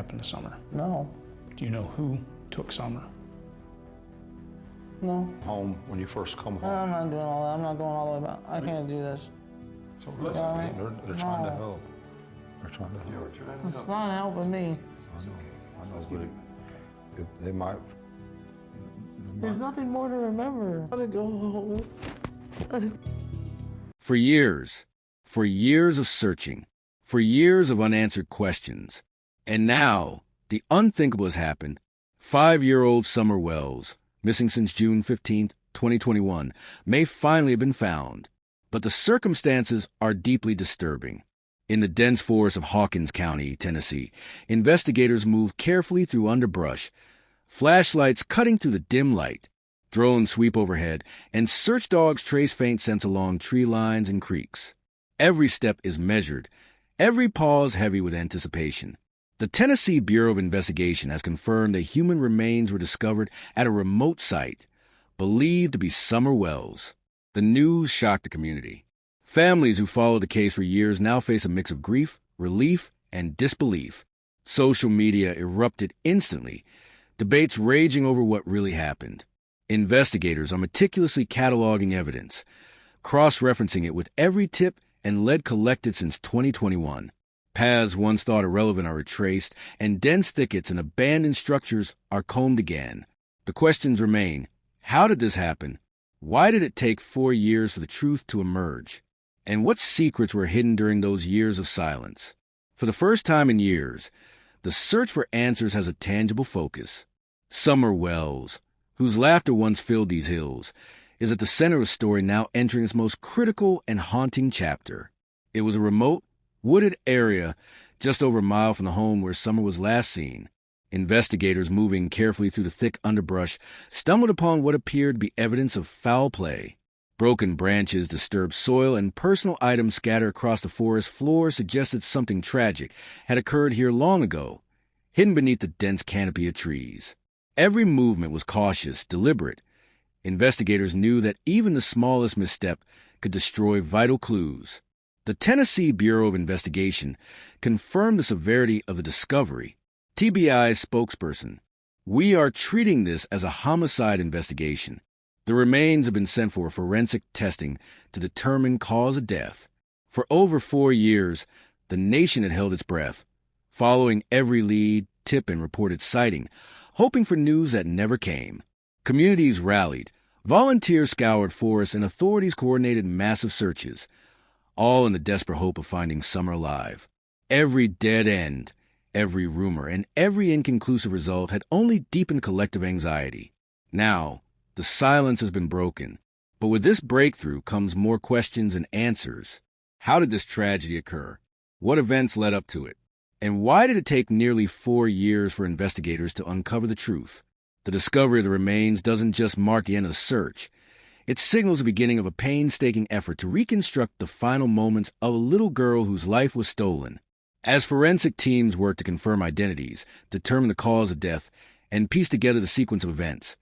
happened to Summer? No. Do you know who took Summer? No. Home when you first come No, home. I'm not doing all that. I'm not going all the way back. I can't do this. So listen, they're trying to help. They're trying to help. It's not helping me. I know, but they might. There's nothing more to remember. I gotta go home. For years of searching, for years of unanswered questions. And now, the unthinkable has happened. 5-year-old Summer Wells, missing since June 15th, 2021, may finally have been found. But the circumstances are deeply disturbing. In the dense forest of Hawkins County, Tennessee, investigators move carefully through underbrush, flashlights cutting through the dim light. Drones sweep overhead, and search dogs trace faint scents along tree lines and creeks. Every step is measured, every pause heavy with anticipation. The Tennessee Bureau of Investigation has confirmed that human remains were discovered at a remote site, believed to be Summer Wells. The news shocked the community. Families who followed the case for years now face a mix of grief, relief, and disbelief. Social media erupted instantly, debates raging over what really happened. Investigators are meticulously cataloging evidence, cross-referencing it with every tip and lead collected since 2021. Paths once thought irrelevant are retraced, and dense thickets and abandoned structures are combed again. The questions remain: how did this happen? Why did it take 4 years for the truth to emerge? And what secrets were hidden during those years of silence? For the first time in years, the search for answers has a tangible focus. Summer Wells, whose laughter once filled these hills, is at the center of a story now entering its most critical and haunting chapter. It was a remote, wooded area just over a mile from the home where Summer was last seen. Investigators, moving carefully through the thick underbrush, stumbled upon what appeared to be evidence of foul play. Broken branches, disturbed soil, and personal items scattered across the forest floor suggested something tragic had occurred here long ago, hidden beneath the dense canopy of trees. Every movement was cautious, deliberate. Investigators knew that even the smallest misstep could destroy vital clues. The Tennessee Bureau of Investigation confirmed the severity of the discovery. TBI's spokesperson: "We are treating this as a homicide investigation. The remains have been sent for forensic testing to determine cause of death." For over 4 years, the nation had held its breath, following every lead, tip, and reported sighting, hoping for news that never came. Communities rallied, volunteers scoured forests, and authorities coordinated massive searches, all in the desperate hope of finding Summer alive. Every dead end, every rumor, and every inconclusive result had only deepened collective anxiety. Now, the silence has been broken, but with this breakthrough comes more questions and answers. How did this tragedy occur? What events led up to it? And why did it take nearly 4 years for investigators to uncover the truth? The discovery of the remains doesn't just mark the end of the search. It signals the beginning of a painstaking effort to reconstruct the final moments of a little girl whose life was stolen. As forensic teams work to confirm identities, determine the cause of death, and piece together the sequence of events,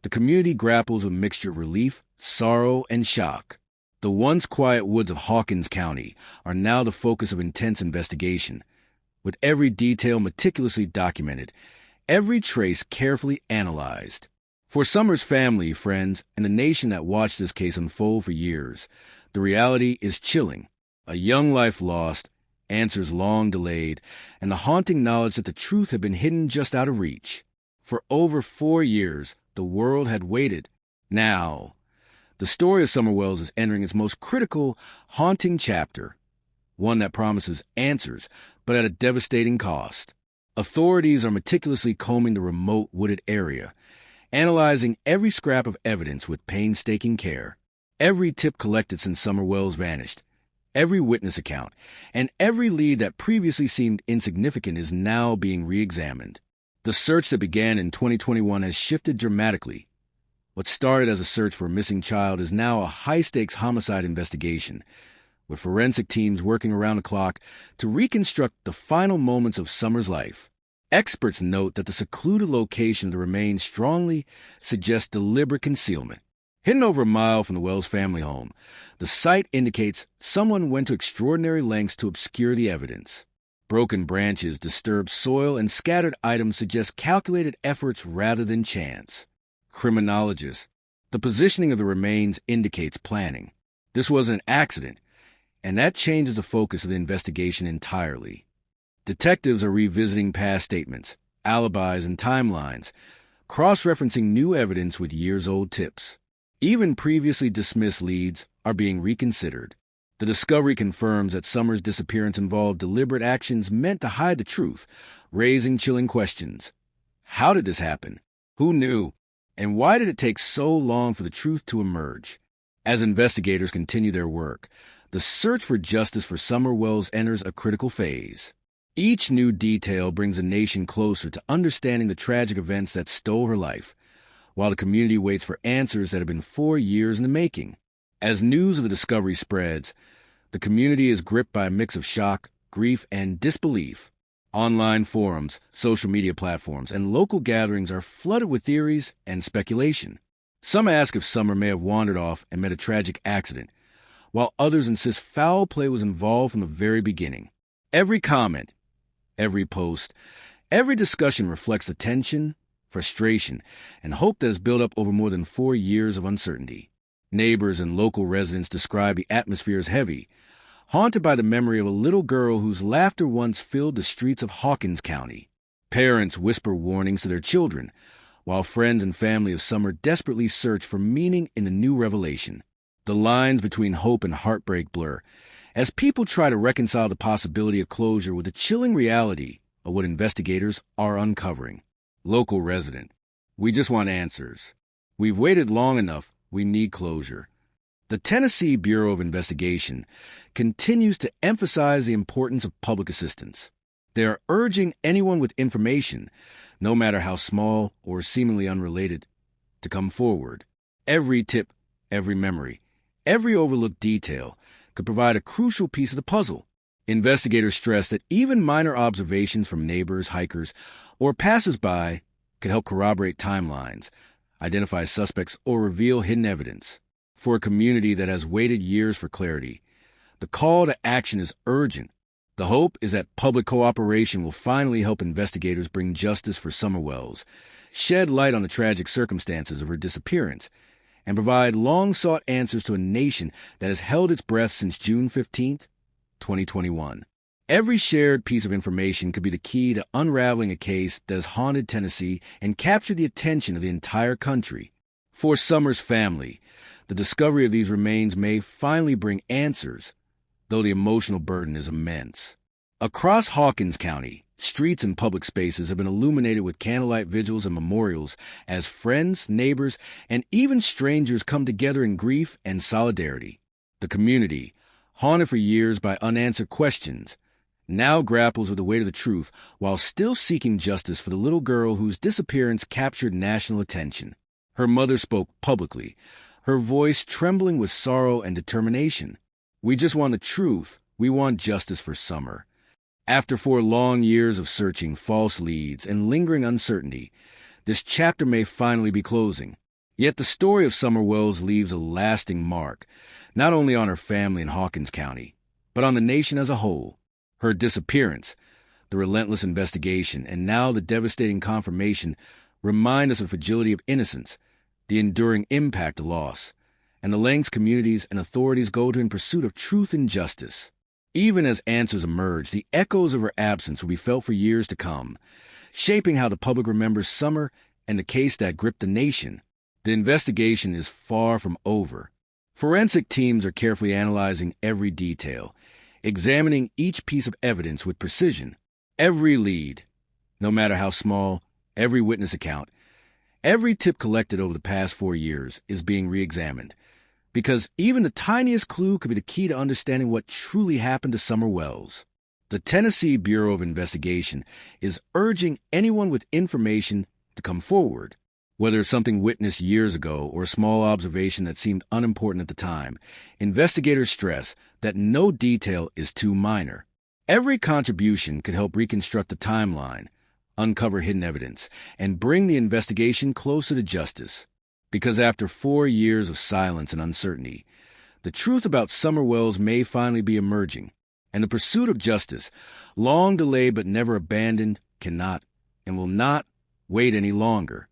the community grapples with a mixture of relief, sorrow, and shock. The once quiet woods of Hawkins County are now the focus of intense investigation, with every detail meticulously documented, every trace carefully analyzed. For Summer's family, friends, and the nation that watched this case unfold for years, the reality is chilling. A young life lost, answers long delayed, and the haunting knowledge that the truth had been hidden just out of reach. For over 4 years, the world had waited. Now, the story of Summer Wells is entering its most critical, haunting chapter, one that promises answers, but at a devastating cost. Authorities are meticulously combing the remote wooded area, analyzing every scrap of evidence with painstaking care. Every tip collected since Summer Wells vanished, every witness account, and every lead that previously seemed insignificant is now being re-examined. The search that began in 2021 has shifted dramatically. What started as a search for a missing child is now a high-stakes homicide investigation, with forensic teams working around the clock to reconstruct the final moments of Summer's life. Experts note that the secluded location of the remains strongly suggests deliberate concealment. Hidden over a mile from the Wells family home, the site indicates someone went to extraordinary lengths to obscure the evidence. Broken branches, disturbed soil, and scattered items suggest calculated efforts rather than chance. Criminologists, the positioning of the remains indicates planning. This was an accident, and that changes the focus of the investigation entirely. Detectives are revisiting past statements, alibis, and timelines, cross-referencing new evidence with years-old tips. Even previously dismissed leads are being reconsidered. The discovery confirms that Summer's disappearance involved deliberate actions meant to hide the truth, raising chilling questions. How did this happen? Who knew? And why did it take so long for the truth to emerge? As investigators continue their work, the search for justice for Summer Wells enters a critical phase. Each new detail brings a nation closer to understanding the tragic events that stole her life, while the community waits for answers that have been 4 years in the making. As news of the discovery spreads, the community is gripped by a mix of shock, grief, and disbelief. Online forums, social media platforms, and local gatherings are flooded with theories and speculation. Some ask if Summer may have wandered off and met a tragic accident, while others insist foul play was involved from the very beginning. Every comment, every post, every discussion reflects the tension, frustration, and hope that has built up over more than 4 years of uncertainty. Neighbors and local residents describe the atmosphere as heavy, haunted by the memory of a little girl whose laughter once filled the streets of Hawkins County. Parents whisper warnings to their children, while friends and family of Summer desperately search for meaning in the new revelation. The lines between hope and heartbreak blur, as people try to reconcile the possibility of closure with the chilling reality of what investigators are uncovering. Local resident: we just want answers. We've waited long enough. We need closure. The Tennessee Bureau of Investigation continues to emphasize the importance of public assistance. They are urging anyone with information, no matter how small or seemingly unrelated, to come forward. Every tip, every memory, every overlooked detail could provide a crucial piece of the puzzle. Investigators stress that even minor observations from neighbors, hikers, or passers-by could help corroborate timelines, identify suspects, or reveal hidden evidence. For a community that has waited years for clarity, the call to action is urgent. The hope is that public cooperation will finally help investigators bring justice for Summer Wells, shed light on the tragic circumstances of her disappearance, and provide long-sought answers to a nation that has held its breath since June 15, 2021. Every shared piece of information could be the key to unraveling a case that has haunted Tennessee and captured the attention of the entire country. For Summer's family, the discovery of these remains may finally bring answers, though the emotional burden is immense. Across Hawkins County, streets and public spaces have been illuminated with candlelight vigils and memorials as friends, neighbors, and even strangers come together in grief and solidarity. The community, haunted for years by unanswered questions, now grapples with the weight of the truth while still seeking justice for the little girl whose disappearance captured national attention. Her mother spoke publicly, her voice trembling with sorrow and determination. We just want the truth. We want justice for Summer. After 4 long years of searching, false leads, and lingering uncertainty, this chapter may finally be closing. Yet the story of Summer Wells leaves a lasting mark, not only on her family in Hawkins County, but on the nation as a whole. Her disappearance, the relentless investigation, and now the devastating confirmation remind us of the fragility of innocence, the enduring impact of loss, and the lengths communities and authorities go to in pursuit of truth and justice. Even as answers emerge, the echoes of her absence will be felt for years to come, shaping how the public remembers Summer and the case that gripped the nation. The investigation is far from over. Forensic teams are carefully analyzing every detail, examining each piece of evidence with precision. Every lead, no matter how small, every witness account, every tip collected over the past 4 years is being re-examined, because even the tiniest clue could be the key to understanding what truly happened to Summer Wells. The Tennessee Bureau of Investigation is urging anyone with information to come forward. Whether it's something witnessed years ago or a small observation that seemed unimportant at the time, investigators stress that no detail is too minor. Every contribution could help reconstruct the timeline, uncover hidden evidence, and bring the investigation closer to justice. Because after 4 years of silence and uncertainty, the truth about Summer Wells may finally be emerging, And the pursuit of justice, long delayed but never abandoned, cannot and will not wait any longer.